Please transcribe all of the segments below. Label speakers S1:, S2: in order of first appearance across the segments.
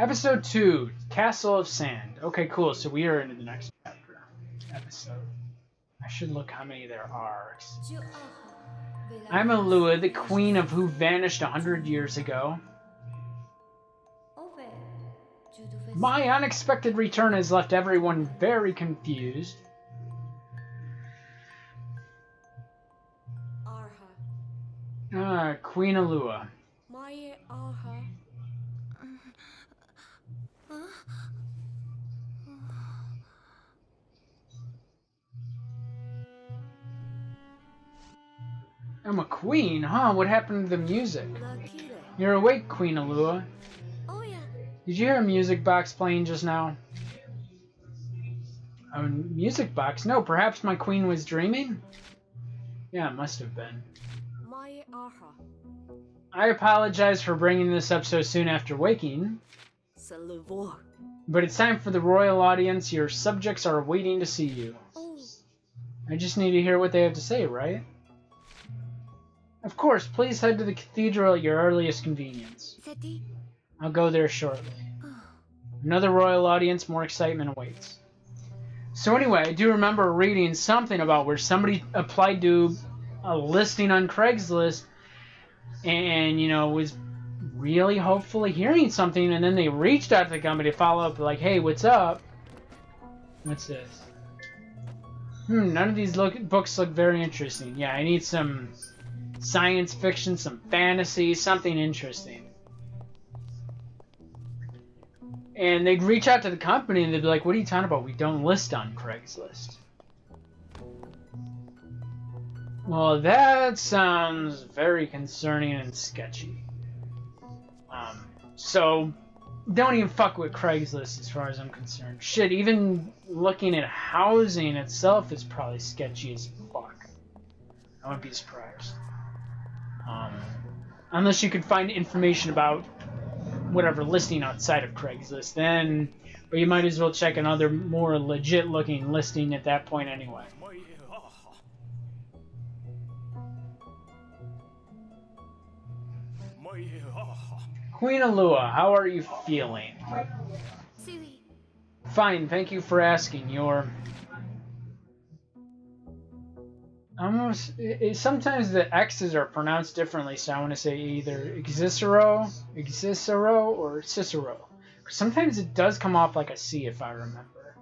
S1: Episode 2, Castle of Sand. Okay, cool. So we are into the next chapter. Episode. I should look how many there are. I'm Alua, the queen of who vanished 100 years ago. My unexpected return has left everyone very confused. Queen Alua. I'm a queen, huh? What happened to the music? You're awake, Queen Alua. Did you hear a music box playing just now? A music box? No, perhaps my queen was dreaming? Yeah, it must have been. I apologize for bringing this up so soon after waking. But it's time for the royal audience. Your subjects are waiting to see you. I just need to hear what they have to say, right? Of course, please head to the cathedral at your earliest convenience. I'll go there shortly. Another royal audience, more excitement awaits. So anyway, I do remember reading something about where somebody applied to a listing on Craigslist and, you know, was really hopefully hearing something, and then they reached out to the company to follow up, like, hey, what's up? What's this? None of these books look very interesting. Yeah, I need some science fiction, some fantasy, something interesting. And they'd reach out to the company and they'd be like, what are you talking about? We don't list on Craigslist. Well, that sounds very concerning and sketchy. So, don't even fuck with Craigslist as far as I'm concerned. Shit, even looking at housing itself is probably sketchy as fuck. I wouldn't be surprised. Unless you could find information about whatever listing outside of Craigslist, then, but you might as well check another more legit looking listing at that point anyway. Queen Alua, how are you feeling? Fine, thank you for asking. You're almost. Sometimes the X's are pronounced differently, so I want to say either Xicero, or Cicero. Sometimes it does come off like a C if I remember.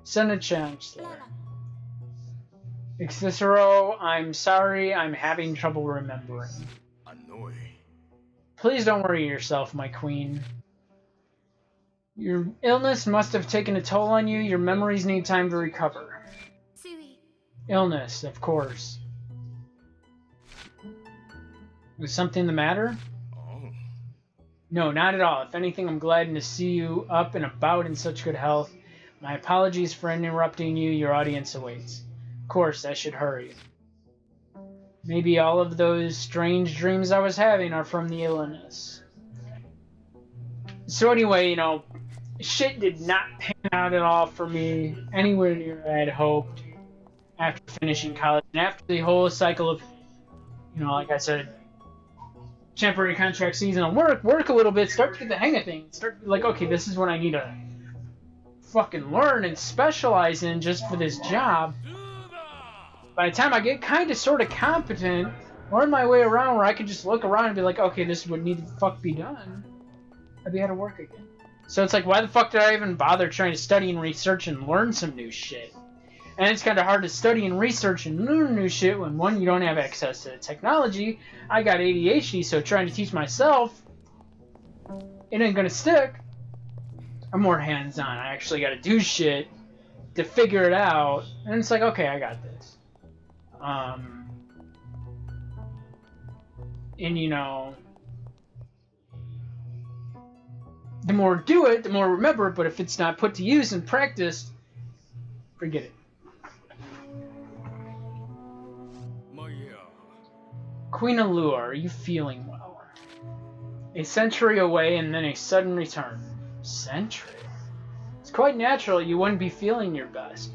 S1: Send a chancellor. Xicero, I'm sorry, I'm having trouble remembering. Please don't worry yourself, my queen. Your illness must have taken a toll on you. Your memories need time to recover. Illness, of course. Was something the matter? No, not at all. If anything, I'm glad to see you up and about in such good health. My apologies for interrupting you. Your audience awaits. Of course, I should hurry. Maybe all of those strange dreams I was having are from the illness. So anyway, you know, shit did not pan out at all for me anywhere near I had hoped after finishing college. And after the whole cycle of, you know, like I said, temporary contract season and work a little bit, start to get the hang of things. Start to be like, okay, this is what I need to fucking learn and specialize in just for this job. By the time I get kind of sort of competent, learn my way around where I can just look around and be like, okay, this is what needs to fuck be done, I'd be out of work again. So it's like, why the fuck did I even bother trying to study and research and learn some new shit? And it's kind of hard to study and research and learn new shit when, one, you don't have access to technology. I got ADHD, so trying to teach myself, it ain't gonna stick. I'm more hands-on. I actually gotta do shit to figure it out. And it's like, okay, I got this. And you know, the more do it, the more remember it, but if it's not put to use and practiced, forget it. Queen Alua, are you feeling well? A century away and then a sudden return. Century? It's quite natural you wouldn't be feeling your best.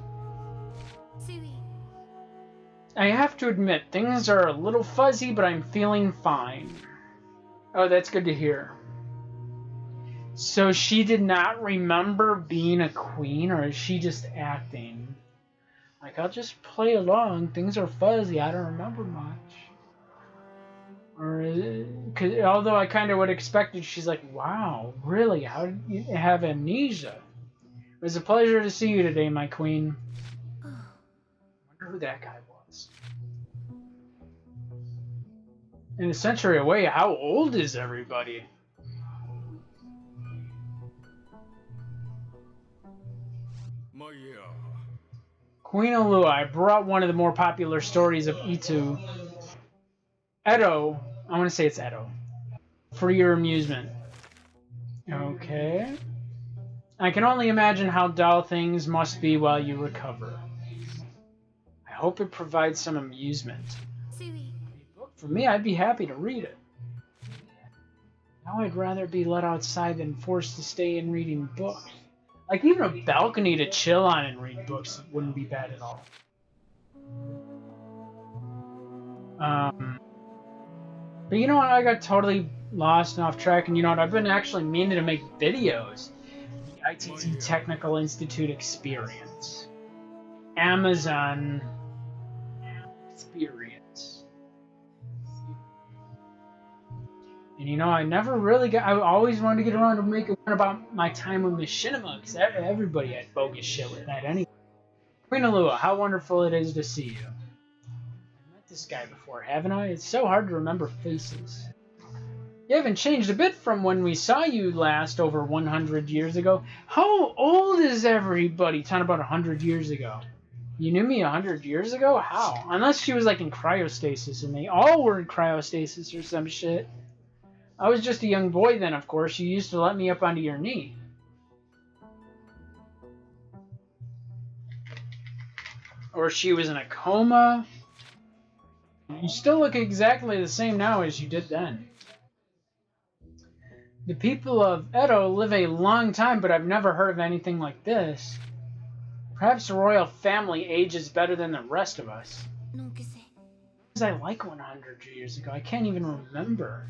S1: I have to admit, things are a little fuzzy, but I'm feeling fine. Oh, that's good to hear. So she did not remember being a queen, or is she just acting? Like, I'll just play along. Things are fuzzy. I don't remember much. Or, cause, although I kind of would expect it, she's like, wow, really? How did you have amnesia? It was a pleasure to see you today, my queen. I wonder who that guy was. In a century away, how old is everybody? Queen Alua, I brought one of the more popular stories of Itu. Edo, I want to say it's Edo, for your amusement. Okay. I can only imagine how dull things must be while you recover. I hope it provides some amusement. For me, I'd be happy to read it. Now I'd rather be let outside than forced to stay in reading books. Like, even a balcony to chill on and read books wouldn't be bad at all. But you know what? I got totally lost and off track, and you know what? I've been actually meaning to make videos. The ITT Technical Institute Experience. Amazon Experience. And you know, I never really got. I always wanted to get around to making one about my time with Machinima, because everybody had bogus shit with that anyway. Queen Alua, how wonderful it is to see you. I met this guy before, haven't I? It's so hard to remember faces. You haven't changed a bit from when we saw you last over 100 years ago. How old is everybody? Talking about 100 years ago. You knew me 100 years ago? How? Unless she was like in cryostasis, and they all were in cryostasis or some shit. I was just a young boy then, of course. You used to let me up onto your knee. Or she was in a coma. You still look exactly the same now as you did then. The people of Edo live a long time, but I've never heard of anything like this. Perhaps the royal family ages better than the rest of us. Was I like 100 years ago? I can't even remember.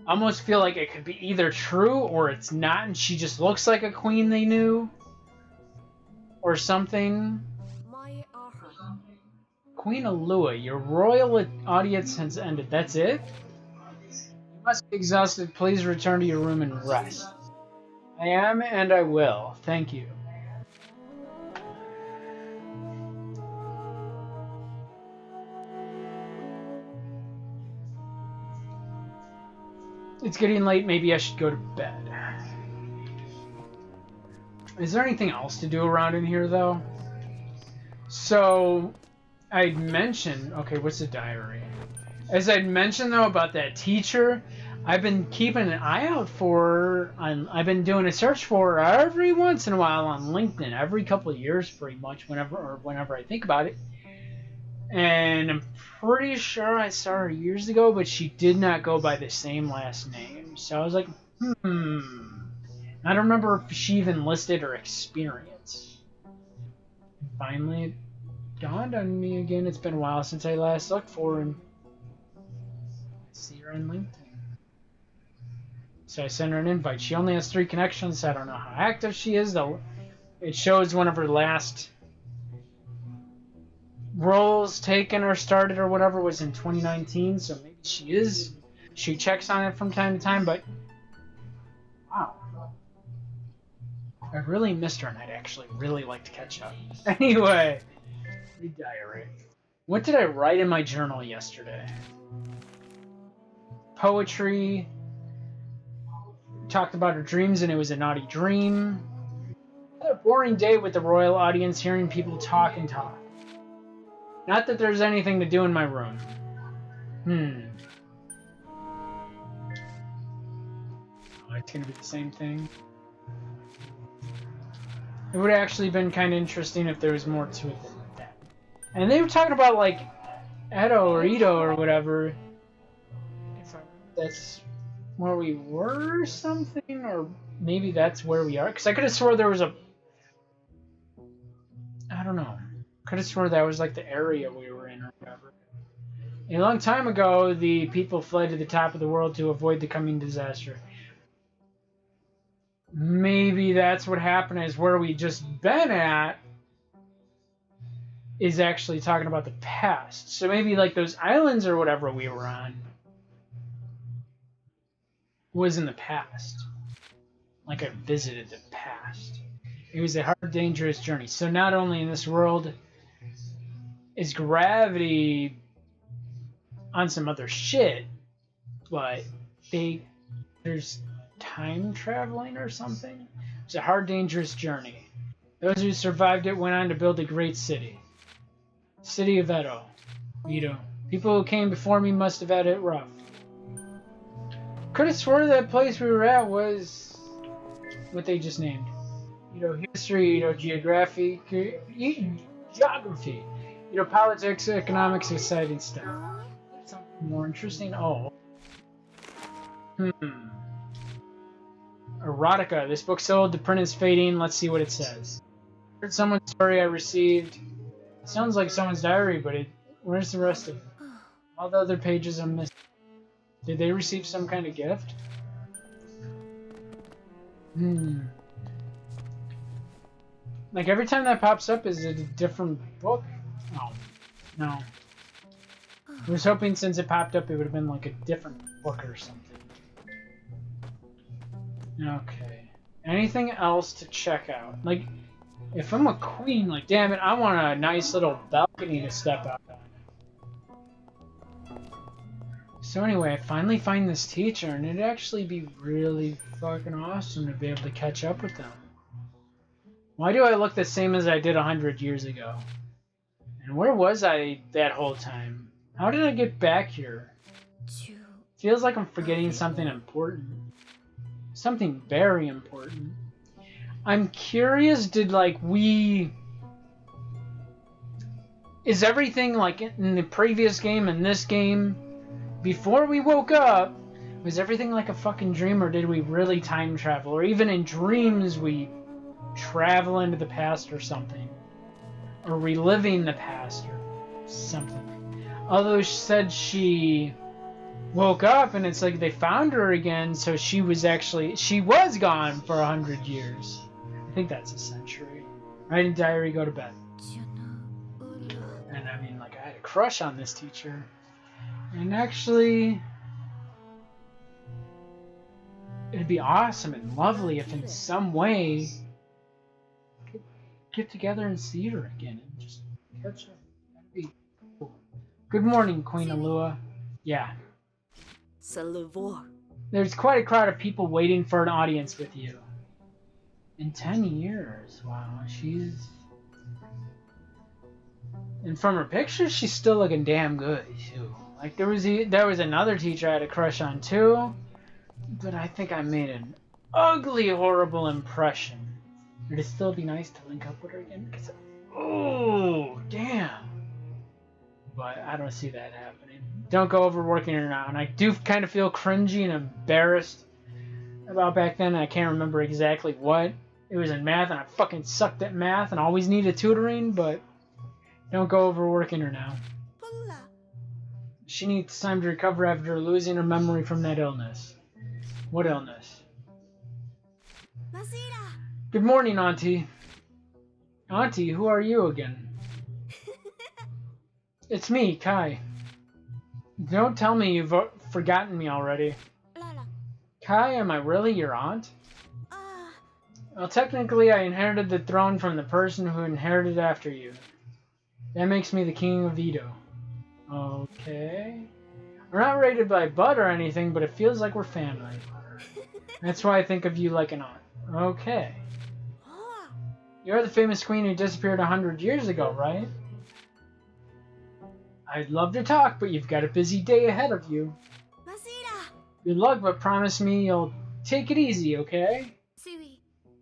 S1: I almost feel like it could be either true or it's not, and she just looks like a queen they knew. Or something. Queen Alua, your royal audience has ended. That's it? You must be exhausted. Please return to your room and rest. I am, and I will. Thank you. It's getting late. Maybe I should go to bed. Is there anything else to do around in here, though? So, I'd mentioned... Okay, what's the diary? As I'd mentioned, though, about that teacher, I've been keeping an eye out for her. I've been doing a search for her every once in a while on LinkedIn, every couple of years, pretty much, whenever I think about it. And I'm pretty sure I saw her years ago, but she did not go by the same last name. So I was like, I don't remember if she even listed her experience. And finally, it dawned on me again. It's been a while since I last looked for her, and I see her on LinkedIn. So I sent her an invite. She only has 3 connections. So I don't know how active she is, though. It shows one of her last roles taken or started or whatever was in 2019, so maybe she checks on it from time to time, but wow, I really missed her and I'd actually really like to catch up. Anyway, the diary. What did I write in my journal yesterday? Poetry. Talked about her dreams and it was a naughty dream. Another boring day with the royal audience, hearing people talk and talk. Not that there's anything to do in my room. Oh, it's gonna be the same thing. It would have actually been kind of interesting if there was more to it than that. And they were talking about, like, Edo or whatever. If that's where we were or something, or maybe that's where we are. Because I could have swore there was a... I don't know. Could have swore that was, like, the area we were in or whatever. A long time ago, the people fled to the top of the world to avoid the coming disaster. maybe that's what happened, is where we just been at is actually talking about the past. So maybe like those islands or whatever we were on was in the past. Like I visited the past. It was a hard, dangerous journey. So not only in this world is gravity on some other shit, but there's time traveling or something. It's a hard, dangerous journey. Those who survived it went on to build a great city. City of Edo. Edo. People who came before me must have had it rough. Could have swore that place we were at was what they just named. History, geography, geography. Politics, economics, exciting stuff. Something more interesting? Oh. Erotica. This book sold. The print is fading. Let's see what it says. Heard someone's story I received. Sounds like someone's diary, but where's the rest of it? All the other pages are missing. Did they receive some kind of gift? Like every time that pops up, is it a different book? Oh, no. I was hoping since it popped up, it would have been like a different book or something. Okay. Anything else to check out? Like, if I'm a queen, like, damn it, I want a nice little balcony to step out on. So anyway, I finally find this teacher, and it'd actually be really fucking awesome to be able to catch up with them. Why do I look the same as I did 100 years ago? And where was I that whole time? How did I get back here? Feels like I'm forgetting something important. Something very important. I'm curious, is everything like in the previous game and this game, before we woke up, was everything like a fucking dream, or did we really time travel? Or even in dreams we travel into the past or something? Or reliving the past or something? Although she said she woke up and it's like they found her again, so she was gone for 100 years. I think that's a century. Write a diary, go to bed. And I mean, like, I had a crush on this teacher. And actually, it'd be awesome and lovely if in some way we could get together and see her again and just catch up. That'd be cool. Good morning, Queen Alua. Yeah. There's quite a crowd of people waiting for an audience with you. In 10 years, wow, and from her pictures, she's still looking damn good, too. Like, there was another teacher I had a crush on, too, but I think I made an ugly, horrible impression. It'd still be nice to link up with her again, because, oh, damn. But I don't see that happening. Don't go overworking her now, and I do kind of feel cringy and embarrassed about back then. I can't remember exactly what. It was in math, and I fucking sucked at math and always needed tutoring, but don't go overworking her now. She needs time to recover after losing her memory from that illness. What illness? Good morning, Auntie. Auntie, who are you again? It's me, Kai. Don't tell me you've forgotten me already. Kai, am I really your aunt? Well, technically, I inherited the throne from the person who inherited after you. That makes me the king of Edo. Okay. We're not rated by blood or anything, but it feels like we're family. That's why I think of you like an aunt. Okay. You're the famous queen who disappeared 100 years ago, right? I'd love to talk, but you've got a busy day ahead of you. Good luck, but promise me you'll take it easy, okay?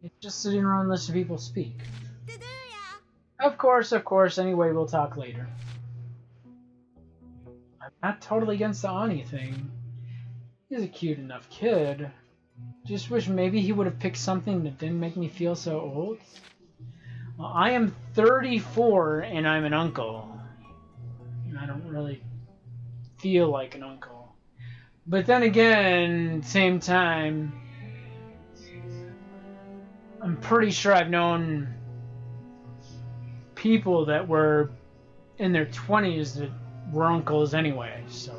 S1: It's just sitting around listening to people speak. Of course. Anyway, we'll talk later. I'm not totally against the Ani thing. He's a cute enough kid. Just wish maybe he would have picked something that didn't make me feel so old. Well, I am 34 and I'm an uncle. I don't really feel like an uncle. But then again, same time, I'm pretty sure I've known people that were in their 20s that were uncles anyway, so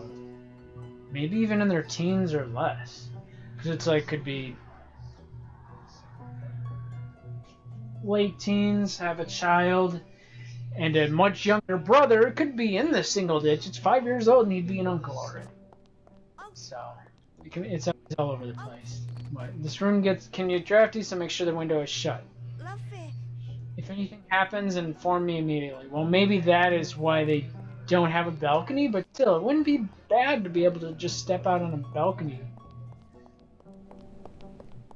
S1: maybe even in their teens or less. Because it's like, could be late teens, have a child, and a much younger brother could be in the single digits, 5 years old, and he'd be an uncle already. So, it's all over the place. But this room can get drafty, so make sure the window is shut. If anything happens, inform me immediately. Well, maybe that is why they don't have a balcony, but still, it wouldn't be bad to be able to just step out on a balcony.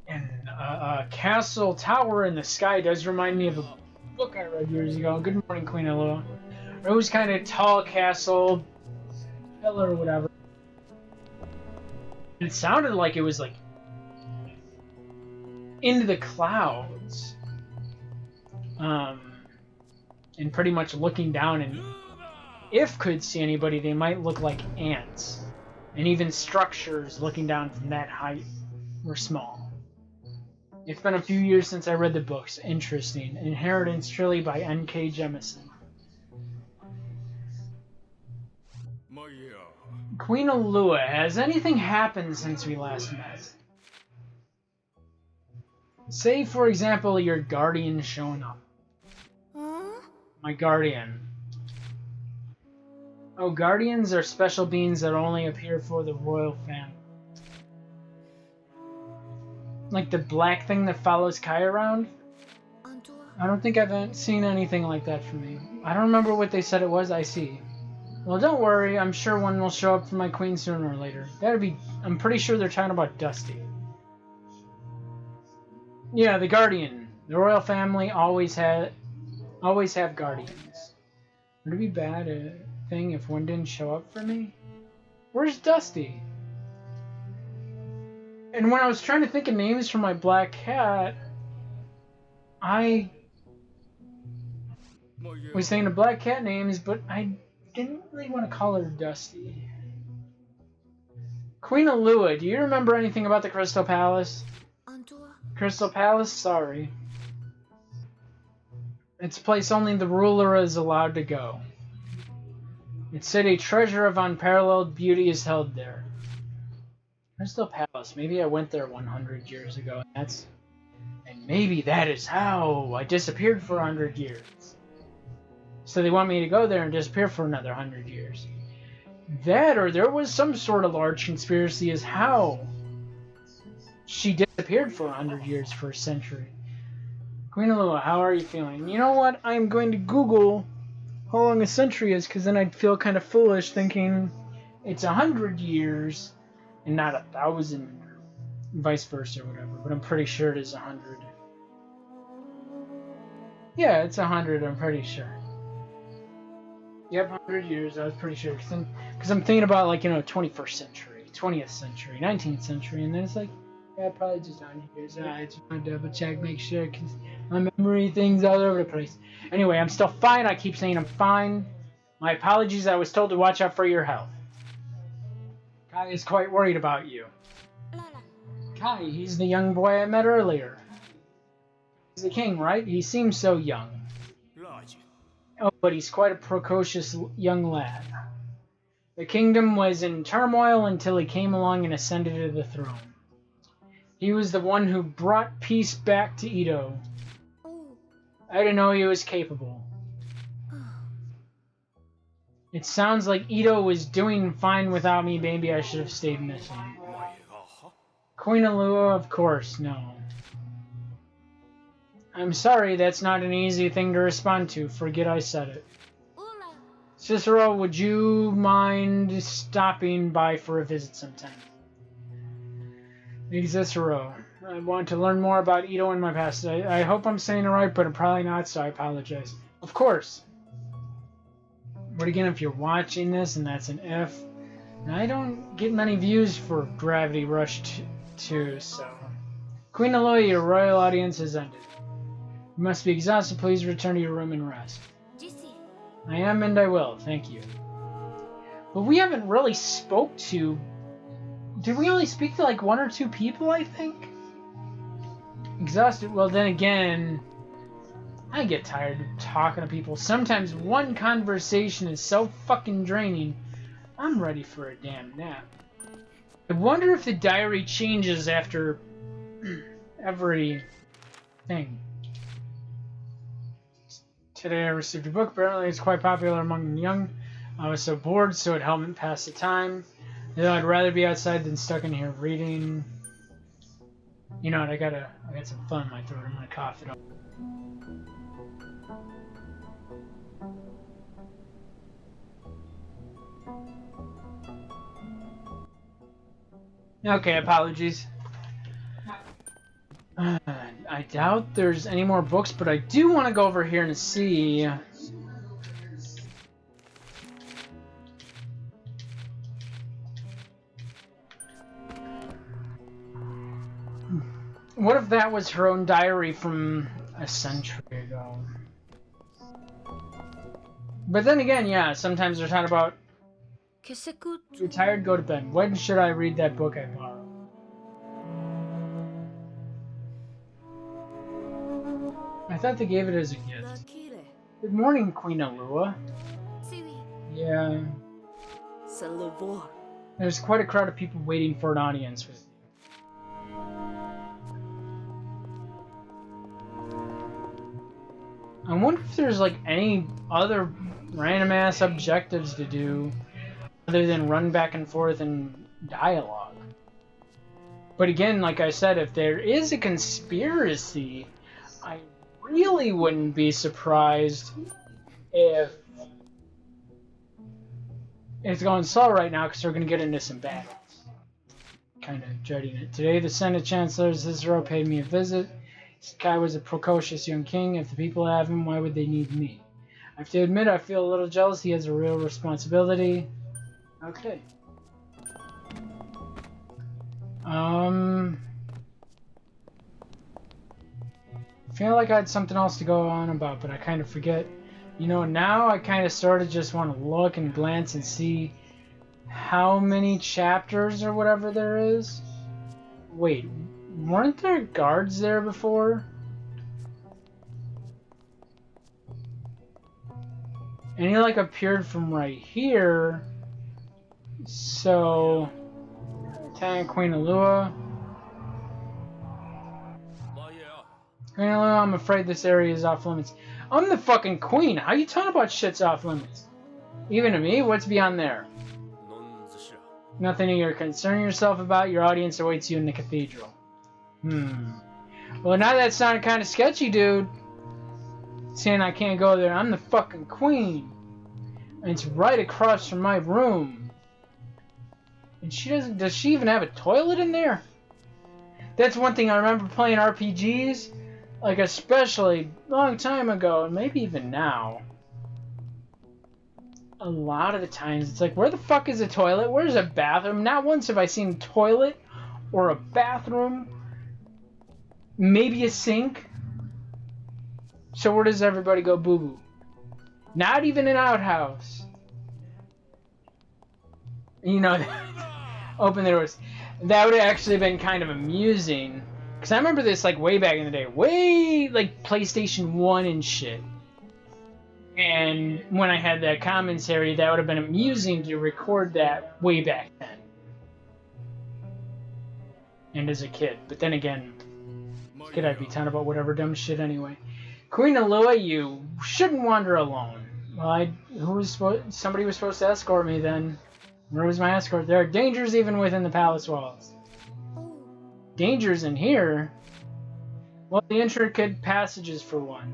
S1: And a castle tower in the sky does remind me of a book I read years ago. Good morning, Queen Elua. It was kind of tall castle, pillar or whatever. It sounded like it was like into the clouds. And pretty much looking down, and if could see anybody, they might look like ants. And even structures looking down from that height were small. It's been a few years since I read the books. Interesting. Inheritance Trilogy by N.K. Jemisin. Queen Elua, has anything happened since we last met? Say, for example, your guardian showing up. My guardian. Oh, guardians are special beings that only appear for the royal family. Like the black thing that follows Kai around? I don't think I've seen anything like that from me. I don't remember what they said it was. I see. Well, don't worry. I'm sure one will show up for my queen sooner or later. I'm pretty sure they're talking about Dusty. Yeah, the guardian. The royal family always have guardians. Would it be bad thing if one didn't show up for me? Where's Dusty? And when I was trying to think of names for my black cat, I was thinking of black cat names, but I didn't really want to call her Dusty. Queen Elua, do you remember anything about the Crystal Palace? Crystal Palace? Sorry. It's a place only the ruler is allowed to go. It said a treasure of unparalleled beauty is held there. Crystal Palace. Maybe I went there 100 years ago. And maybe that is how I disappeared for 100 years. So they want me to go there and disappear for another 100 years. That, or there was some sort of large conspiracy as how she disappeared for 100 years, for a century. Queen Elua, how are you feeling? You know what? I'm going to Google how long a century is, because then I'd feel kind of foolish thinking it's 100 years and not 1,000, vice versa or whatever. But I'm pretty sure it is 100. Yeah, it's 100, I'm pretty sure. Yep, 100 years, I was pretty sure. Because I'm thinking about, like, 21st century, 20th century, 19th century, and then it's like, yeah, probably just 100 years. I just want to double check, make sure, because my memory things all over the place. Anyway, I'm still fine. I keep saying I'm fine. My apologies. I was told to watch out for your health. Kai is quite worried about you. Kai, he's the young boy I met earlier. He's the king, right? He seems so young. Oh, but he's quite a precocious young lad. The kingdom was in turmoil until he came along and ascended to the throne. He was the one who brought peace back to Edo. I didn't know he was capable. It sounds like Edo was doing fine without me. Maybe I should have stayed missing. Queen Elua, of course, no. I'm sorry, that's not an easy thing to respond to. Forget I said it. Cicero, would you mind stopping by for a visit sometime? Hey, Cicero, I want to learn more about Edo in my past. I hope I'm saying it right, but I'm probably not, so I apologize. Of course. But again, if you're watching this, and that's an if, I don't get many views for Gravity Rush 2, so... Queen Elua, your royal audience has ended. You must be exhausted. Please return to your room and rest. I am, and I will. Thank you. But we haven't really spoke to... Did we only speak to like 1 or 2 people, I think? Exhausted? Well, then again, I get tired of talking to people. Sometimes one conversation is so fucking draining, I'm ready for a damn nap. I wonder if the diary changes after every thing. Today I received a book. Apparently it's quite popular among the young. I was so bored, so it helped me pass the time. Though I'd rather be outside than stuck in here reading. You know what, I got some fun in my throat. I'm gonna cough it up. Okay, apologies. I doubt there's any more books, but I do want to go over here and see. What if that was her own diary from a century ago? But then again, yeah, sometimes they're talking about you're tired, go to bed. When should I read that book I borrowed? I thought they gave it as a gift. Good morning, Queen Alua. Yeah. There's quite a crowd of people waiting for an audience with you. I wonder if there's like any other random ass objectives to do other than run back and forth and dialogue. But again, like I said, if there is a conspiracy, I really wouldn't be surprised if it's going slow right now because we're going to get into some battles. Kind of dreading it. Today, the Senate Chancellor Cicero paid me a visit. This guy was a precocious young king. If the people have him, why would they need me? I have to admit, I feel a little jealous. He has a real responsibility. Okay. I feel like I had something else to go on about, but I kind of forget. You know, now I kind of sort of just want to look and glance and see how many chapters or whatever there is. Wait, weren't there guards there before? And he like appeared from right here. So, Lieutenant Queen Alua. Queen Alua, I'm afraid this area is off limits. I'm the fucking queen. How you talking about shit's off limits? Even to me, what's beyond there? Nothing you're concerned yourself about. Your audience awaits you in the cathedral. Well, now that sounded kind of sketchy, dude. Saying I can't go there. I'm the fucking queen. And it's right across from my room. And she doesn't... Does she even have a toilet in there? That's one thing I remember playing RPGs. Like, especially a long time ago, and maybe even now. A lot of the times, it's like, where the fuck is a toilet? Where's a bathroom? Not once have I seen a toilet or a bathroom. Maybe a sink. So where does everybody go boo-boo? Not even an outhouse. You know, open the doors. That would have actually been kind of amusing. Because I remember this, like, way back in the day. Way, like, PlayStation 1 and shit. And when I had that commentary, that would have been amusing to record that way back then. And as a kid. But then again, as a kid I'd be talking about whatever dumb shit anyway. Queen Alua, you shouldn't wander alone. Well, somebody was supposed to escort me then. Where was my escort? There are dangers even within the palace walls. Dangers in here? Well, the intricate passages for one.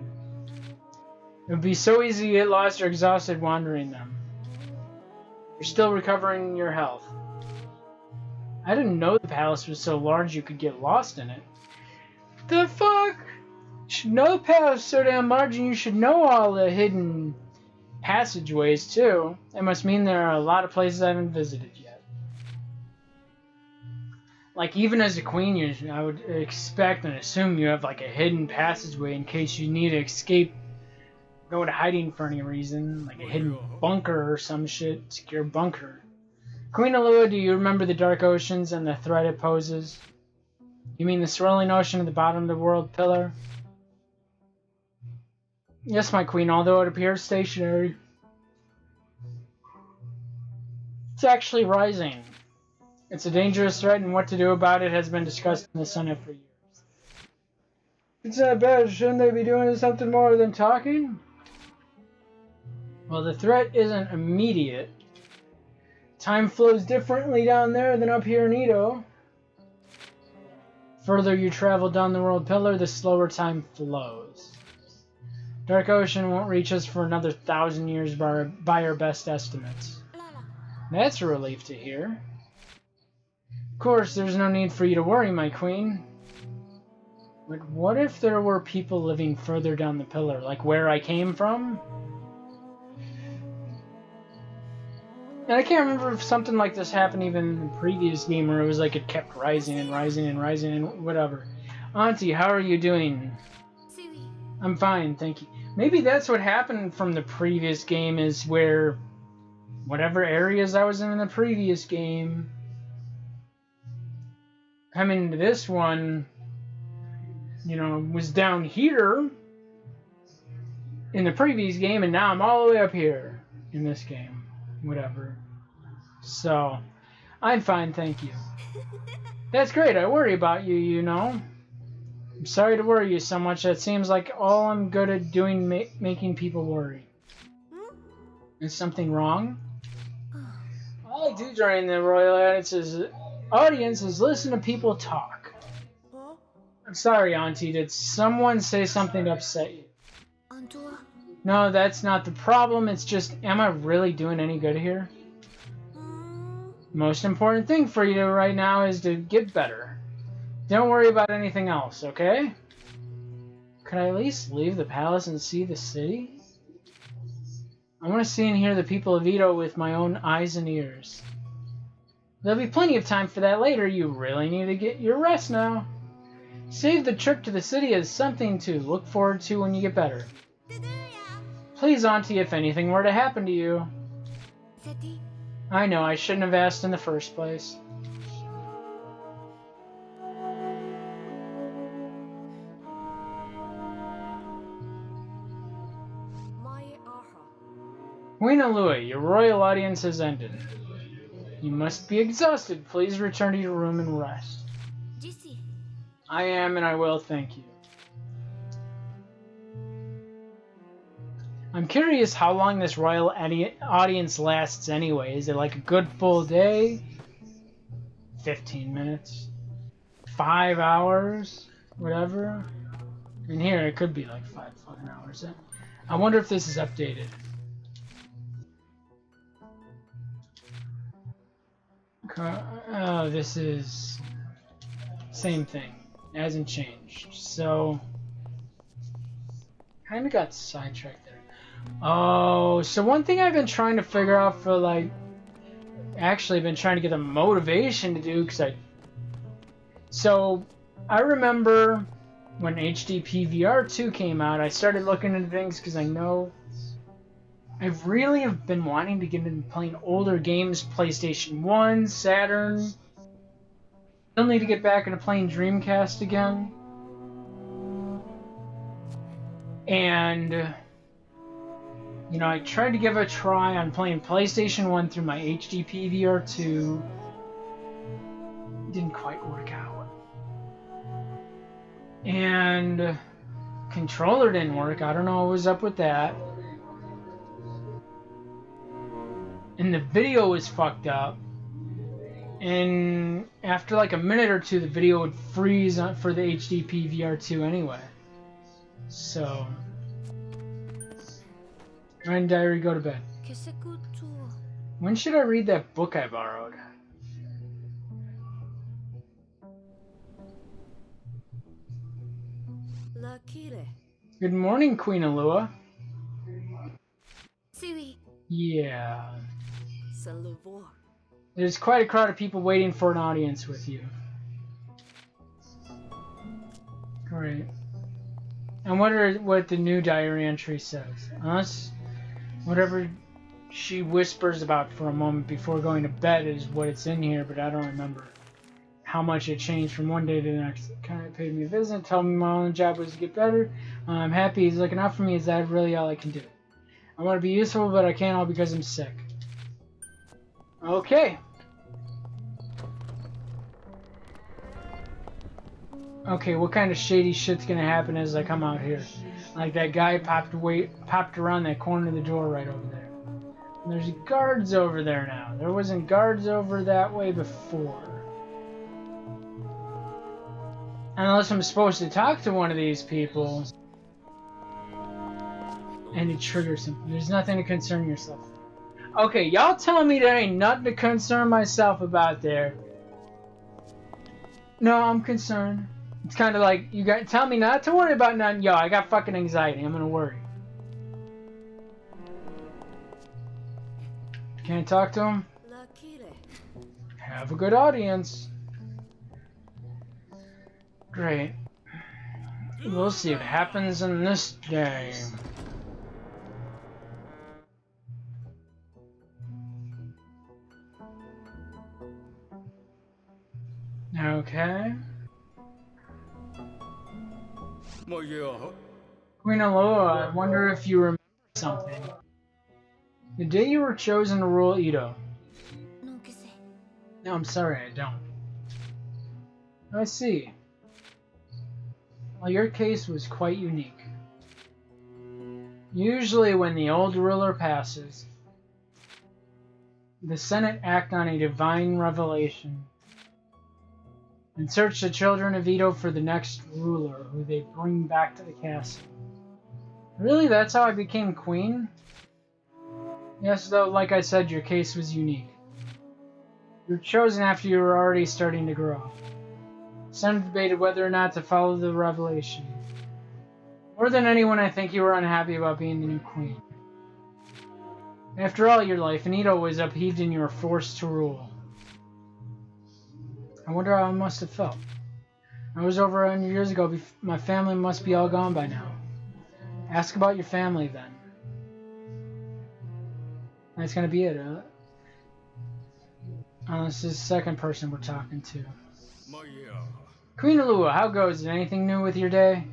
S1: It would be so easy to get lost or exhausted wandering them. You're still recovering your health. I didn't know the palace was so large you could get lost in it. The fuck? You should know the palace so damn large and you should know all the hidden passageways too. That must mean there are a lot of places I haven't visited yet. Like, even as a queen, I would expect and assume you have like a hidden passageway in case you need to escape, go into hiding for any reason, like a hidden bunker or some shit, secure bunker. Queen Alua, do you remember the dark oceans and the threat it poses? You mean the swirling ocean at the bottom of the world pillar? Yes, my queen, although it appears stationary. It's actually rising. It's a dangerous threat, and what to do about it has been discussed in the Senate for years. It's not bad. Shouldn't they be doing something more than talking? Well, the threat isn't immediate. Time flows differently down there than up here in Edo. Further you travel down the world pillar, the slower time flows. Dark Ocean won't reach us for another 1,000 years by our best estimates. That's a relief to hear. Of course, there's no need for you to worry, my queen. But what if there were people living further down the pillar, like where I came from? And I can't remember if something like this happened even in the previous game where it was like it kept rising and rising and rising and whatever. Auntie, how are you doing? I'm fine, thank you. Maybe that's what happened from the previous game, is where whatever areas I was in the previous game, coming into this one, you know, was down here in the previous game, and now I'm all the way up here in this game. Whatever. So, I'm fine, thank you. That's great, I worry about you, you know. I'm sorry to worry you so much. That seems like all I'm good at doing, making people worry. Is something wrong? All I do during the royal audience is listen to people talk. I'm sorry, Auntie, did someone say something to upset you? No, that's not the problem. It's just, am I really doing any good here? Most important thing for you right now is to get better. Don't worry about anything else, okay? Could I at least leave the palace and see the city? I want to see and hear the people of Edo with my own eyes and ears. There'll be plenty of time for that later. You really need to get your rest now. Save the trip to the city as something to look forward to when you get better. Please, Auntie, if anything were to happen to you. I know, I shouldn't have asked in the first place. Queen Alua, your royal audience has ended. You must be exhausted. Please return to your room and rest. I am, and I will, thank you. I'm curious how long this royal audience lasts anyway. Is it like a good full day? 15 minutes? 5 hours? Whatever? In here, it could be like 5 fucking hours. I wonder if this is updated. Oh, this is... same thing. It hasn't changed. So... kind of got sidetracked there. Oh, so one thing I've been trying to figure out for, like, actually been trying to get the motivation to do, because so I remember when HDP VR2 came out, I started looking into things because I know I really have been wanting to get into playing older games, PlayStation 1, Saturn. Still need to get back into playing Dreamcast again. And... you know, I tried to give it a try on playing PlayStation 1 through my HDP VR2. It didn't quite work out. And controller didn't work. I don't know what was up with that. And the video was fucked up. And after like a minute or two, the video would freeze for the HDP VR2 anyway. So... and diary, go to bed. When should I read that book I borrowed? Good morning, Queen Alua. Yeah. There's quite a crowd of people waiting for an audience with you. Great. I wonder what the new diary entry says. Unless whatever she whispers about for a moment before going to bed is what it's in here, but I don't remember. how much it changed from one day to the next. Kind of paid me a visit, told me my only job was to get better. I'm happy he's looking out for me. Is that really all I can do? I want to be useful, but I can't all because I'm sick. Okay. Okay, what kind of shady shit's gonna happen as I come out here? Like that guy popped around that corner of the door right over there. And there's guards over there now. There wasn't guards over that way before. Unless I'm supposed to talk to one of these people. And it triggers something. There's nothing to concern yourself with. Okay, y'all tell me there ain't nothing to concern myself about there. No, I'm concerned. It's kind of like, you got tell me not to worry about nothing. Yo, I got fucking anxiety. I'm gonna worry. Can't talk to him? Have a good audience. Great. We'll see what happens in this game. Okay. Queen Alola, I wonder if you remember something. The day you were chosen to rule Edo. No, I'm sorry, I don't. I see. Well, your case was quite unique. Usually when the old ruler passes, the Senate act on a divine revelation and search the children of Edo for the next ruler, who they bring back to the castle. Really, that's how I became queen? Yes, though, like I said, your case was unique. You were chosen after you were already starting to grow. Some debated whether or not to follow the revelation. More than anyone, I think you were unhappy about being the new queen. After all, your life in Edo was upheaved and you were forced to rule. I wonder how I must have felt. I was over 100 years ago. My family must be all gone by now. Ask about your family then. That's gonna be it, huh? This is the second person we're talking to. Queen Alola, how goes it? Anything new with your day?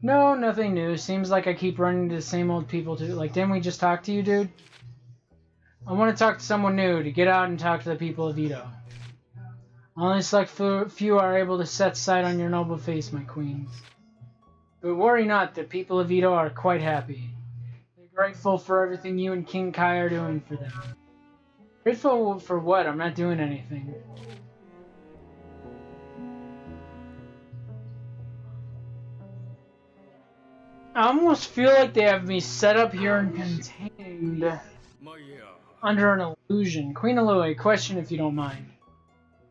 S1: No, nothing new. Seems like I keep running into the same old people too. Like, didn't we just talk to you, dude? I want to talk to someone new, to get out and talk to the people of Edo. Only select few are able to set sight on your noble face, my queen. But worry not, the people of Edo are quite happy. They're grateful for everything you and King Kai are doing for them. Grateful for what? I'm not doing anything. I almost feel like they have me set up here and contained under an illusion. Queen Alola, a question if you don't mind.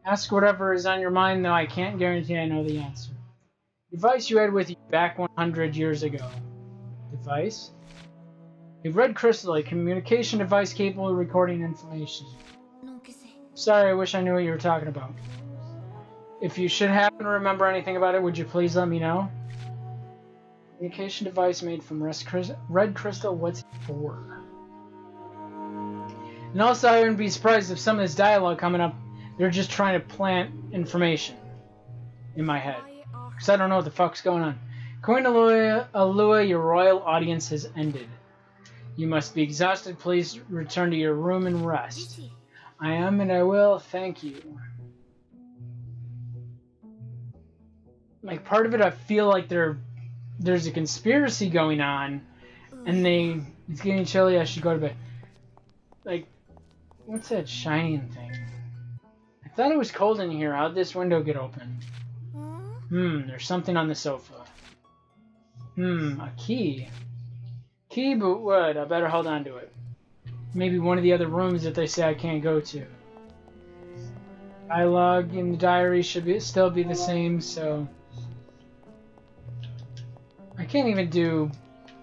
S1: Ask whatever is on your mind, though I can't guarantee I know the answer. Device you had with you back 100 years ago. Device? A red crystal, a communication device capable of recording information. Sorry, I wish I knew what you were talking about. If you should happen to remember anything about it, would you please let me know? Communication device made from red crystal, what's it for? And also, I wouldn't be surprised if some of this dialogue coming up, they're just trying to plant information in my head. Because I don't know what the fuck's going on. Queen Alola, your royal audience has ended. You must be exhausted. Please return to your room and rest. I am and I will. Thank you. Like, part of it, I feel like there's a conspiracy going on. And it's getting chilly. I should go to bed. Like, what's that shining thing? I thought it was cold in here. How'd this window get open? There's something on the sofa. A key. Key, but what? I better hold on to it. Maybe one of the other rooms that they say I can't go to. Dialogue in the diary should still be the same, so... I can't even do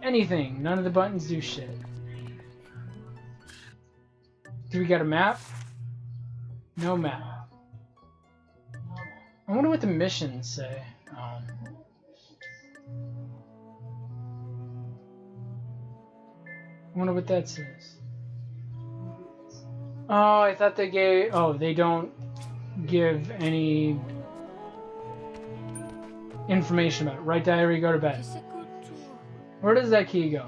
S1: anything. None of the buttons do shit. Do we got a map? No map. I wonder what the missions say. I wonder what that says. Oh, I thought they gave... Oh, they don't... give any information about it. Write diary, go to bed. Where does that key go?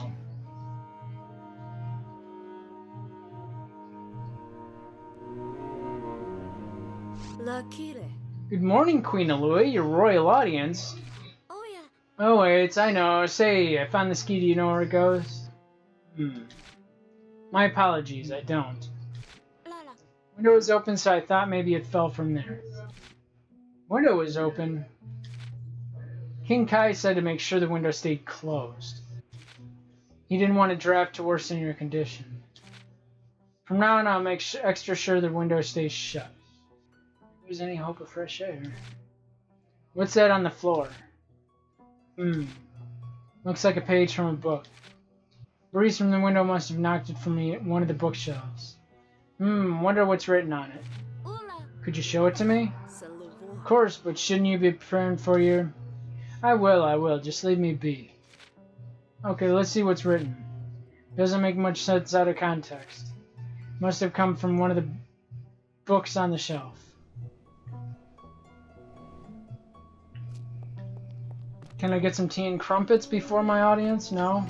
S1: Good morning, Queen Alua, your royal audience. Oh, wait, I know. Say, I found this key. Do you know where it goes? My apologies, I don't. Window was open, so I thought maybe it fell from there. Window was open. King Kai said to make sure the window stayed closed. He didn't want a draft to worsen your condition. From now on, I'll make extra sure the window stays shut. If there's any hope of fresh air. What's that on the floor? Looks like a page from a book. Breeze from the window must have knocked it from one of the bookshelves. Wonder what's written on it. Could you show it to me? Of course, but shouldn't you be preparing for your... I will. Just leave me be. Okay, let's see what's written. Doesn't make much sense out of context. Must have come from one of the books on the shelf. Can I get some tea and crumpets before my audience? No?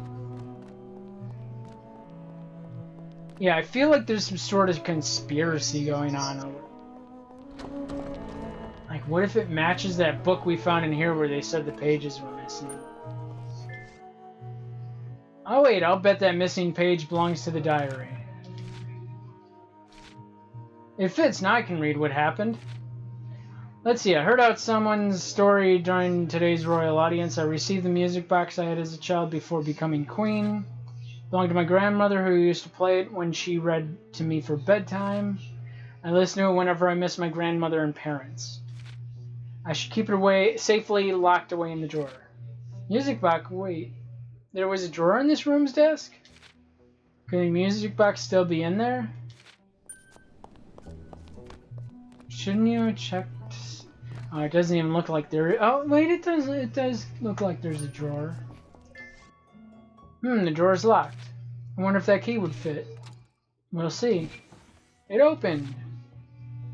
S1: Yeah, I feel like there's some sort of conspiracy going on. Like, what if it matches that book we found in here where they said the pages were missing? Oh wait, I'll bet that missing page belongs to the diary. It fits, now I can read what happened. Let's see, I heard out someone's story during today's royal audience. I received the music box I had as a child before becoming queen. It belonged to my grandmother, who used to play it when she read to me for bedtime. I listen to it whenever I miss my grandmother and parents. I should keep it away, safely locked away in the drawer. Music box, wait. There was a drawer in this room's desk? Could the music box still be in there? Shouldn't you have checked? Oh, it doesn't even look like there. Oh, wait, it does look like there's a drawer. The drawer's locked. I wonder if that key would fit. We'll see. It opened.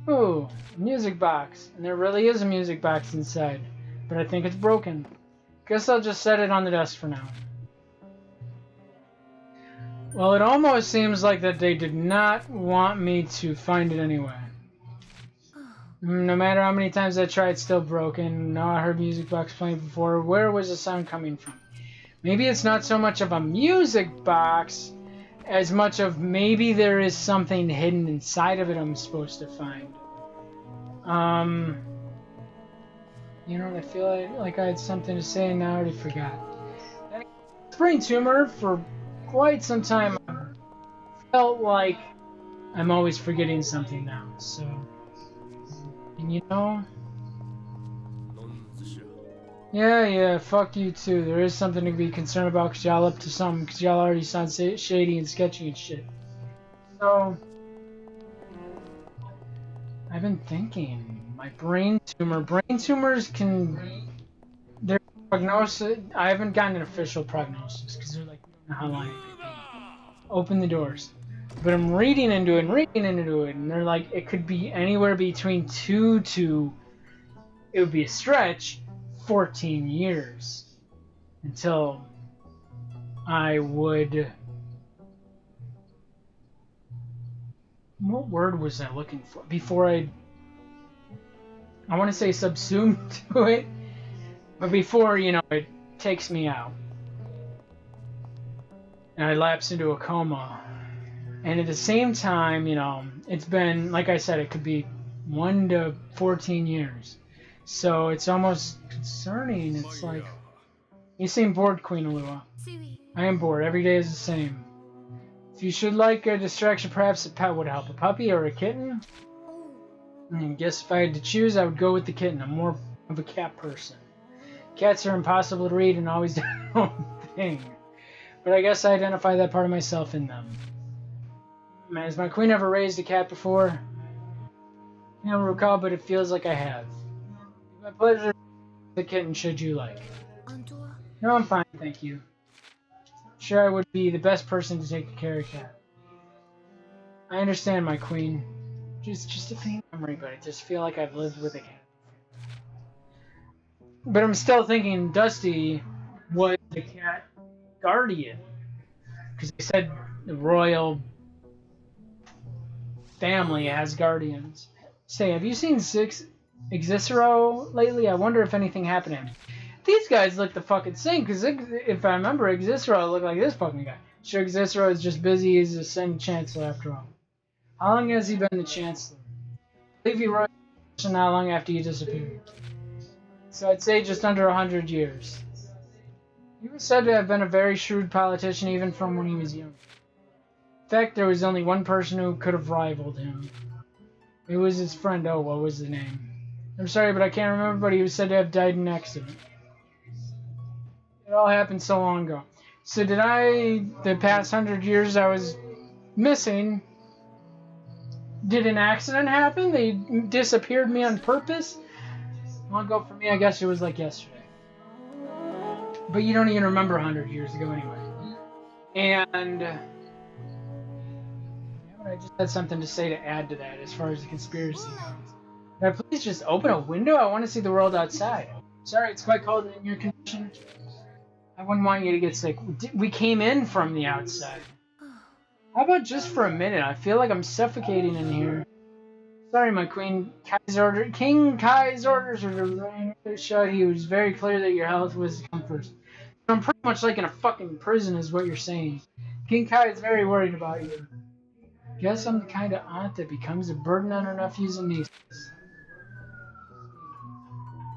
S1: Ooh, music box. And there really is a music box inside. But I think it's broken. Guess I'll just set it on the desk for now. Well, it almost seems like that they did not want me to find it anyway. No matter how many times I tried, it's still broken. No, I heard music box playing before. Where was the sound coming from? Maybe it's not so much of a music box as much of maybe there is something hidden inside of it I'm supposed to find. You know, I feel like I had something to say and now I already forgot. Brain tumor, for quite some time, I felt like I'm always forgetting something now, so... And you know... Yeah, fuck you too. There is something to be concerned about because y'all up to something, because y'all already sound shady and sketchy and shit. So... I've been thinking, my brain tumors can... Their prognosis... I haven't gotten an official prognosis, because they're like, we don't know how long it could be. Open the doors. But I'm reading into it, and they're like, it could be anywhere between 2 to... It would be a stretch, 14 years. Until I would... What word was I looking for? Before I want to say subsumed to it, but before, you know, it takes me out. And I lapse into a coma. And at the same time, you know, it's been, like I said, it could be 1 to 14 years. So it's almost concerning. It's like, you seem bored, Queen Alua. I am bored. Every day is the same. If you should like a distraction, perhaps a pet would help. A puppy or a kitten? I guess if I had to choose, I would go with the kitten. I'm more of a cat person. Cats are impossible to read and always do their own thing. But I guess I identify that part of myself in them. Has my queen ever raised a cat before? I don't recall, but it feels like I have. My pleasure. The kitten, should you like. No, I'm fine, thank you. Sure, I would be the best person to take care of a cat. I understand, my queen. Just a faint memory, but I just feel like I've lived with a cat. But I'm still thinking Dusty was the cat guardian. Because they said the royal family has guardians. Say, have you seen Xicero lately? I wonder if anything happened to him. These guys look the fucking same, because if I remember, Xicero looked like this fucking guy. Sure, Xicero is just busy as a Ascendant Chancellor after all. How long has he been the Chancellor? I believe he wrote not long after he disappeared. So I'd say just under 100 years. He was said to have been a very shrewd politician even from when he was young. In fact, there was only one person who could have rivaled him. It was his friend. Oh, what was the name? I'm sorry, but I can't remember, but he was said to have died in an accident. It all happened so long ago. So did the past 100 years I was missing, did an accident happen? They disappeared me on purpose? Long ago for me, I guess it was like yesterday. But you don't even remember 100 years ago anyway. And I just had something to say to add to that as far as the conspiracy goes. Can I please just open a window? I want to see the world outside. Sorry, it's quite cold in your condition. I wouldn't want you to get sick. We came in from the outside. How about just for a minute? I feel like I'm suffocating in here. Sorry, my queen. King Kai's orders are shut. He was very clear that your health was to come first. I'm pretty much like in a fucking prison is what you're saying. King Kai is very worried about you. Guess I'm the kind of aunt that becomes a burden on her nephews and nieces.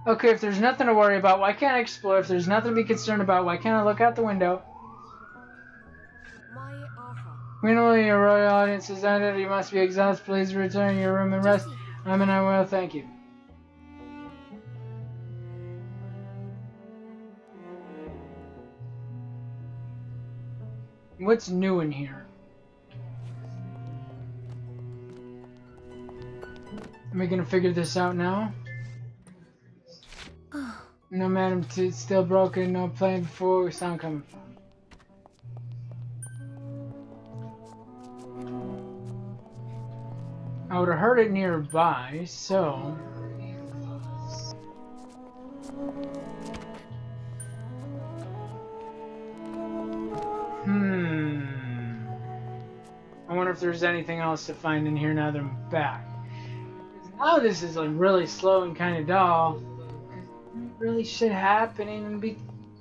S1: Okay, if there's nothing to worry about, why can't I explore? If there's nothing to be concerned about, why can't I look out the window? Meanwhile, your royal audience is ended. You must be exhausted. Please return to your room and rest. I will. Thank you. What's new in here? Am I gonna figure this out now? No, madam, it's still broken. No playing before. Where's sound coming from? I would have heard it nearby, so... I wonder if there's anything else to find in here now that I'm back. Now this is like really slow and kind of dull. Really shit happening and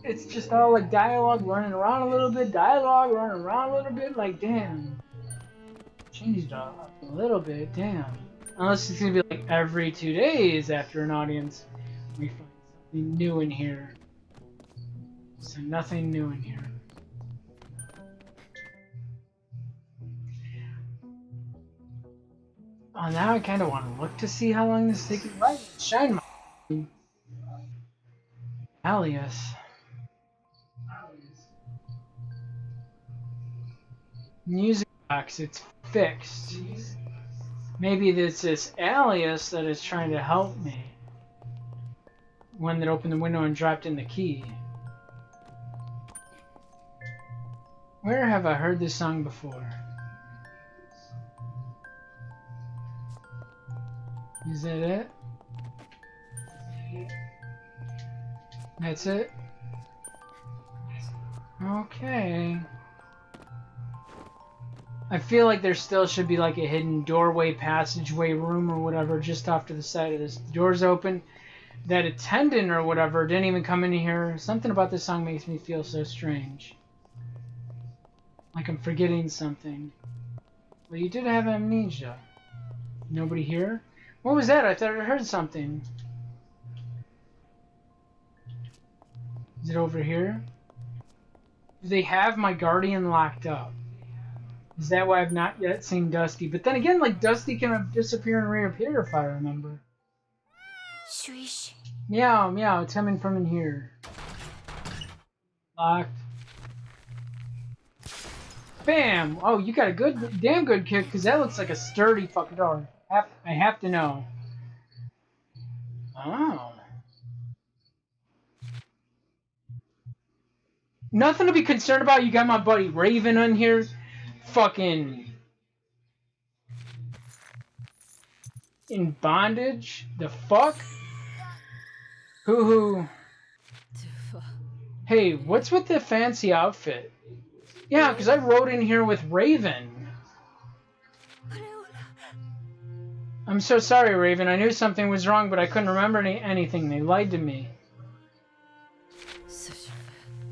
S1: it's just all like dialogue running around a little bit, like damn. Changed up a little bit, damn. Unless it's gonna be like every 2 days after an audience, we find something new in here. So nothing new in here. Oh, now I kind of want to look to see how long this is taking. Right, shine my alias. Music box, it's fixed. Maybe it's this alias that is trying to help me. One that opened the window and dropped in the key. Where have I heard this song before? Is that it? That's it? Okay. I feel like there still should be like a hidden doorway, passageway, room or whatever just off to the side of this. The door's open. That attendant or whatever didn't even come in here. Something about this song makes me feel so strange. Like I'm forgetting something. Well, you did have amnesia. Nobody here? What was that? I thought I heard something. Is it over here? Do they have my guardian locked up? Is that why I've not yet seen Dusty? But then again, like, Dusty can disappear and reappear if I remember.
S2: Shuish.
S1: Meow, meow, it's coming from in here. Locked. Bam! Oh, you got a damn good kick, because that looks like a sturdy fucking door. I have to know. Oh. Nothing to be concerned about. You got my buddy Raven on here. Fucking. In bondage? The fuck? Who? Hey, what's with the fancy outfit? Yeah, because I rode in here with Raven. I'm so sorry, Raven. I knew something was wrong, but I couldn't remember anything. They lied to me.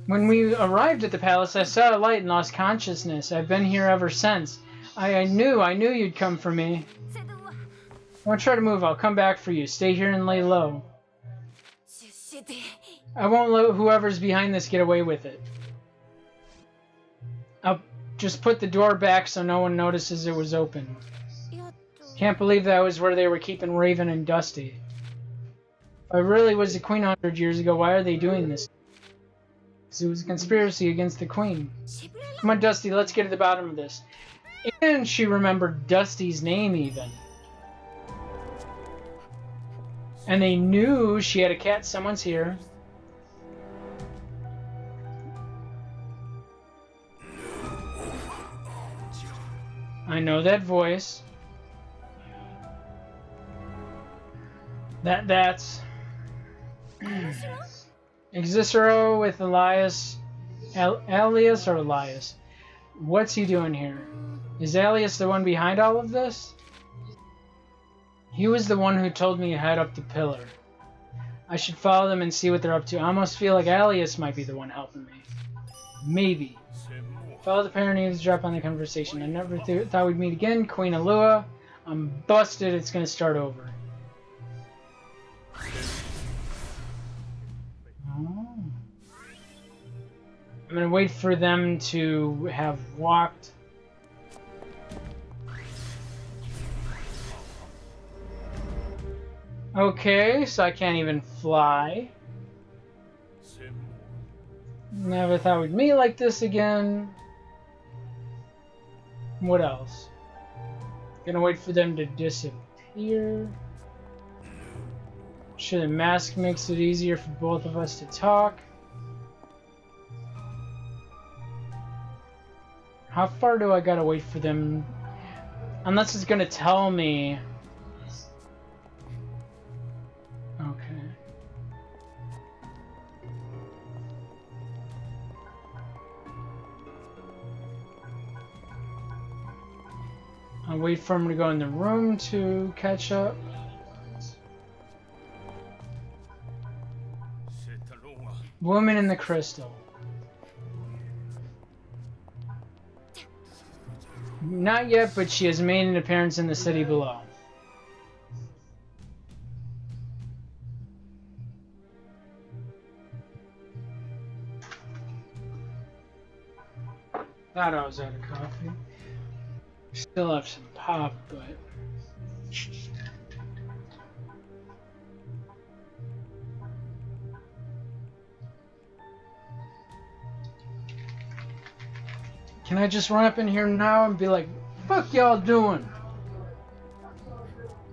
S1: When we arrived at the palace, I saw a light and lost consciousness. I've been here ever since. I knew you'd come for me. I won't try to move. I'll come back for you. Stay here and lay low. I won't let whoever's behind this get away with it. I'll just put the door back so no one notices it was open. Can't believe that was where they were keeping Raven and Dusty. If I really was the queen 100 years ago, why are they doing this? Because it was a conspiracy against the queen. Come on, Dusty, let's get to the bottom of this. And she remembered Dusty's name, even. And they knew she had a cat. Someone's here. I know that voice. That's Xisero with Elias. Alias or Elias? What's he doing here? Is Alias the one behind all of this? He was the one who told me to head up the pillar. I should follow them and see what they're up to. I almost feel like Alias might be the one helping me. Maybe. Follow the pair and eavesdrop on the conversation. I never thought we'd meet again. Queen Alua. I'm busted. It's gonna start over. Oh. I'm gonna wait for them to have walked. Okay, so I can't even fly. Never thought we'd meet like this again. What else? Gonna wait for them to disappear. Sure, the mask makes it easier for both of us to talk. How far do I gotta wait for them? Unless it's gonna tell me. Okay. I'll wait for him to go in the room to catch up. Woman in the crystal. Not yet, but she has made an appearance in the city below. Thought I was out of coffee. Still have some pop, but... Can I just run up in here now and be like, fuck y'all doing?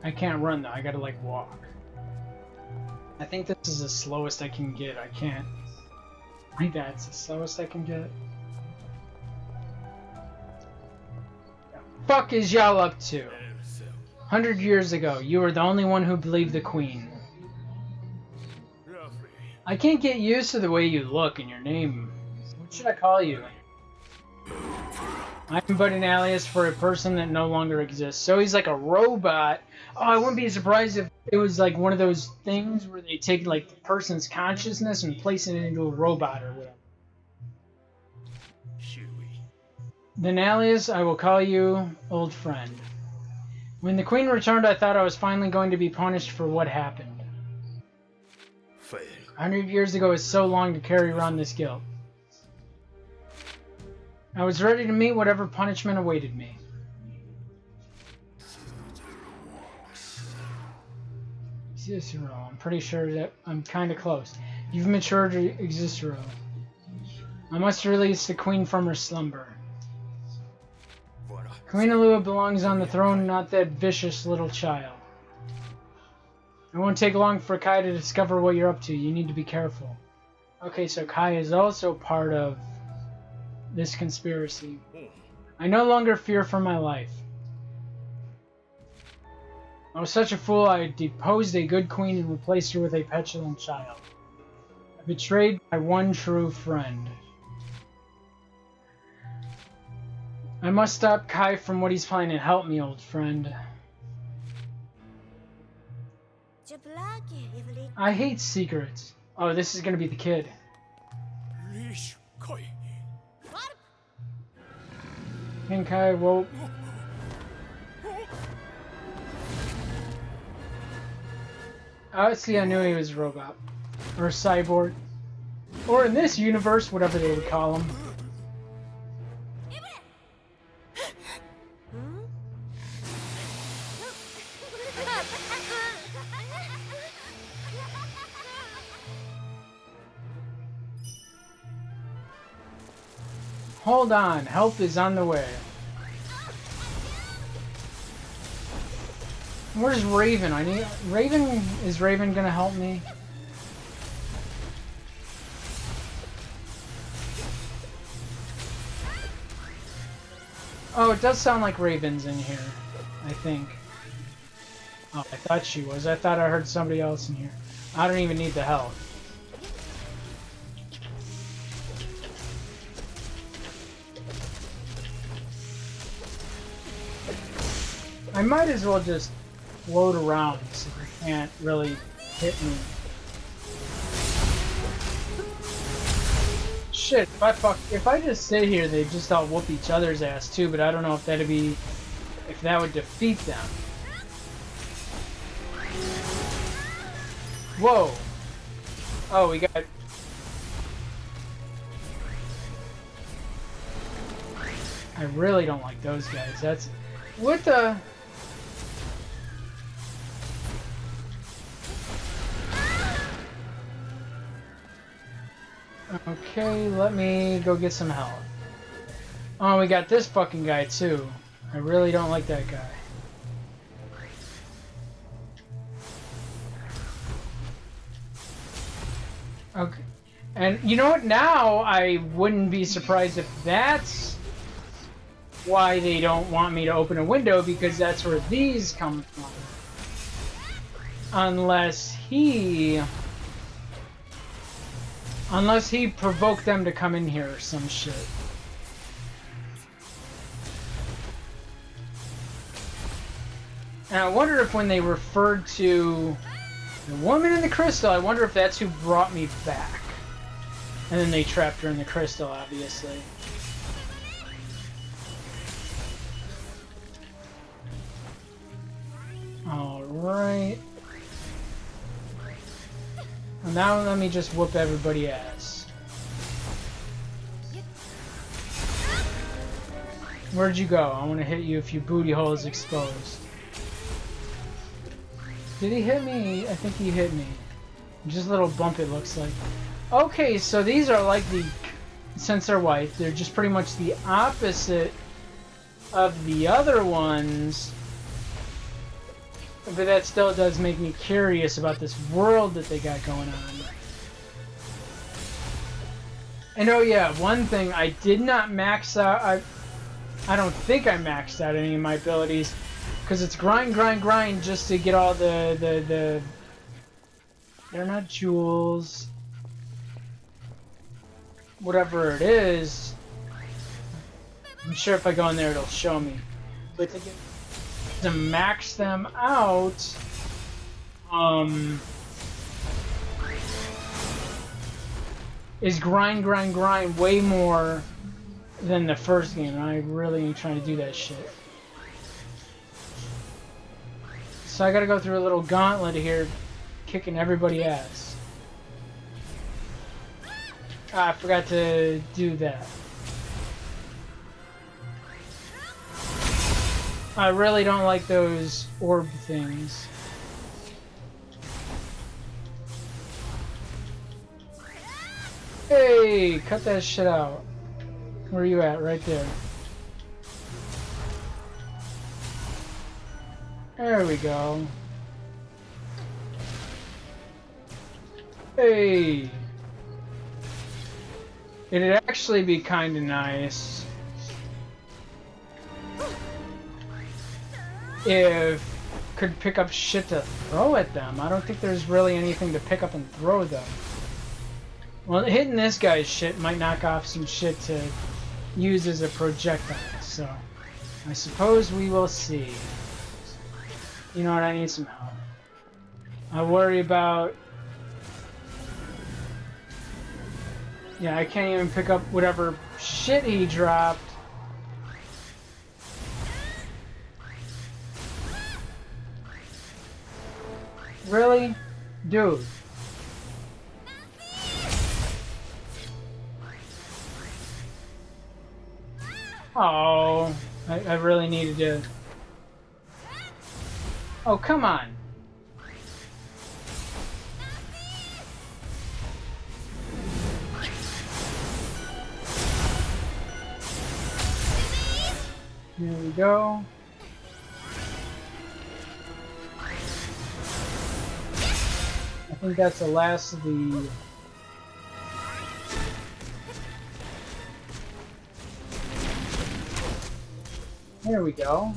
S1: I can't run though, I gotta like walk. I think this is the slowest I can get. I can't. I think that's the slowest I can get. The fuck is y'all up to? 100 years ago, you were the only one who believed the queen. I can't get used to the way you look and your name. What should I call you? I'm but an alias for a person that no longer exists. So he's like a robot. Oh, I wouldn't be surprised if it was like one of those things where they take like the person's consciousness and place it into a robot or whatever. Then alias, I will call you old friend. When the queen returned, I thought I was finally going to be punished for what happened. 100 years ago is so long to carry around this guilt. I was ready to meet whatever punishment awaited me. Xisero, I'm pretty sure that I'm kind of close. You've matured, Xisero. I must release the queen from her slumber. Queen Alua belongs on the throne, not that vicious little child. It won't take long for Kai to discover what you're up to. You need to be careful. Okay, so Kai is also part of this conspiracy. I no longer fear for my life. I was such a fool, I deposed a good queen and replaced her with a petulant child. I betrayed my one true friend. I must stop Kai from what he's planning. Help me, old friend. I hate secrets. Oh, this is gonna be the kid. King Kai, whoa. Oh, see, I knew he was a robot. Or a cyborg. Or in this universe, whatever they would call him. Hold on, help is on the way. Where's Raven? I need Raven. Is Raven gonna help me? Oh, it does sound like Raven's in here, I think. Oh, I thought she was. I thought I heard somebody else in here. I don't even need the help. I might as well just float around so they can't really hit me. Shit, if I just sit here, they just all whoop each other's ass too, but I don't know if that would defeat them. Whoa! Oh, we got... I really don't like those guys. That's... What the... Okay, let me go get some help. Oh, we got this fucking guy too. I really don't like that guy. Okay. And you know what? Now I wouldn't be surprised if that's why they don't want me to open a window, because that's where these come from. Unless he provoked them to come in here or some shit. And I wonder if when they referred to the woman in the crystal, I wonder if that's who brought me back. And then they trapped her in the crystal, obviously. Alright. And now let me just whoop everybody ass. Where'd you go? I want to hit you if your booty hole is exposed. Did he hit me? I think he hit me. Just a little bump, it looks like. Okay, so these are like the... Since they're white, they're just pretty much the opposite of the other ones. But that still does make me curious about this world that they got going on. And oh yeah, one thing, I did not max out... I don't think I maxed out any of my abilities. Because it's grind, grind, grind just to get all the... They're not jewels. Whatever it is. I'm sure if I go in there it'll show me. But to max them out... is grind, grind, grind way more than the first game. And I really ain't trying to do that shit. So I gotta go through a little gauntlet here, kicking everybody ass. Ah, I forgot to do that. I really don't like those orb things. Hey, cut that shit out. Where are you at? Right there. There we go. Hey! It'd actually be kinda nice if could pick up shit to throw at them. I don't think there's really anything to pick up and throw though. Well, hitting this guy's shit might knock off some shit to use as a projectile, so I suppose we will see. You know what, I need some help. I worry about... Yeah, I can't even pick up whatever shit he dropped. Really? Dude. Oh, I really needed to... Oh, come on. Here we go. I think that's the last of the... There we go.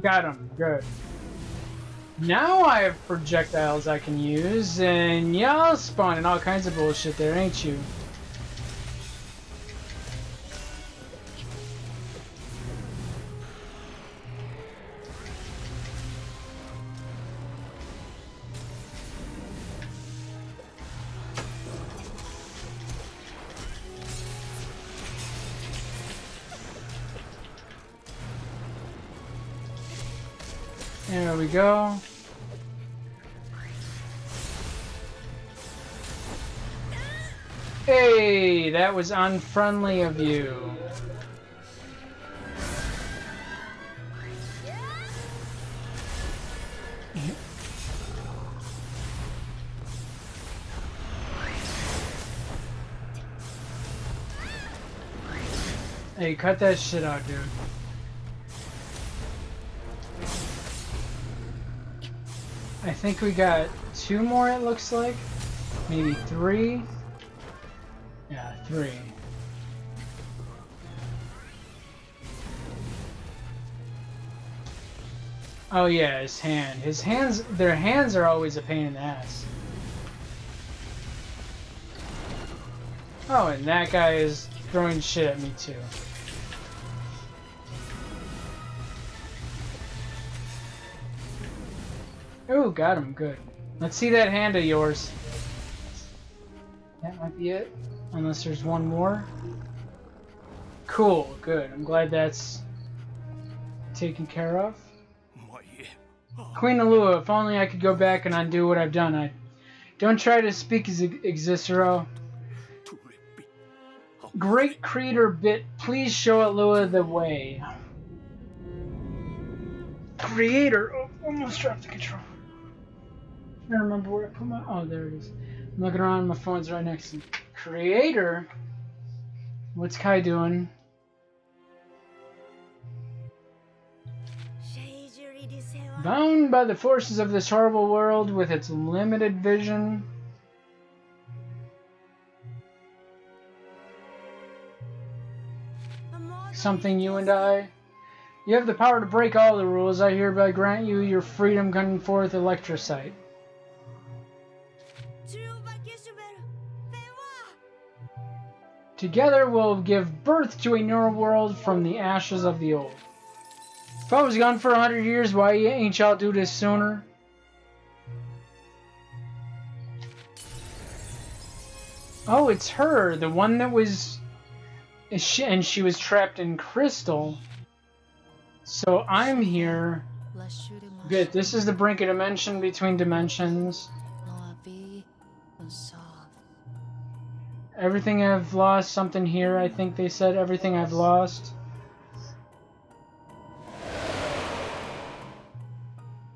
S1: Got him. Good. Now I have projectiles I can use, and y'all spawning all kinds of bullshit there, ain't you? There we go. Hey, that was unfriendly of you. Hey, cut that shit out, dude. I think we got 2 more, it looks like. Maybe 3. Yeah, 3. Oh yeah, his hand. His hands, their hands are always a pain in the ass. Oh, and that guy is throwing shit at me too. Ooh, got him. Good. Let's see that hand of yours. That might be it. Unless there's one more. Cool. Good. I'm glad that's taken care of. Queen Alua, if only I could go back and undo what I've done. Don't try to speak as Xisero. Great Creator Bit, please show Alua the way. Creator! Oh, almost dropped the controller. I don't remember where I put my... Oh, there it is. I'm looking around, my phone's right next to me. Creator? What's Kai doing? Bound by the forces of this horrible world with its limited vision. Something you and I. You have the power to break all the rules. I hereby grant you your freedom, coming forth Electrocyte. Together we'll give birth to a new world from the ashes of the old. If I was gone for 100 years, why ain't y'all do this sooner? Oh, it's her, the one that was... And she was trapped in crystal. So I'm here. Good, this is the brink of dimension between dimensions. Everything I've lost, something here, I think they said. Everything I've lost.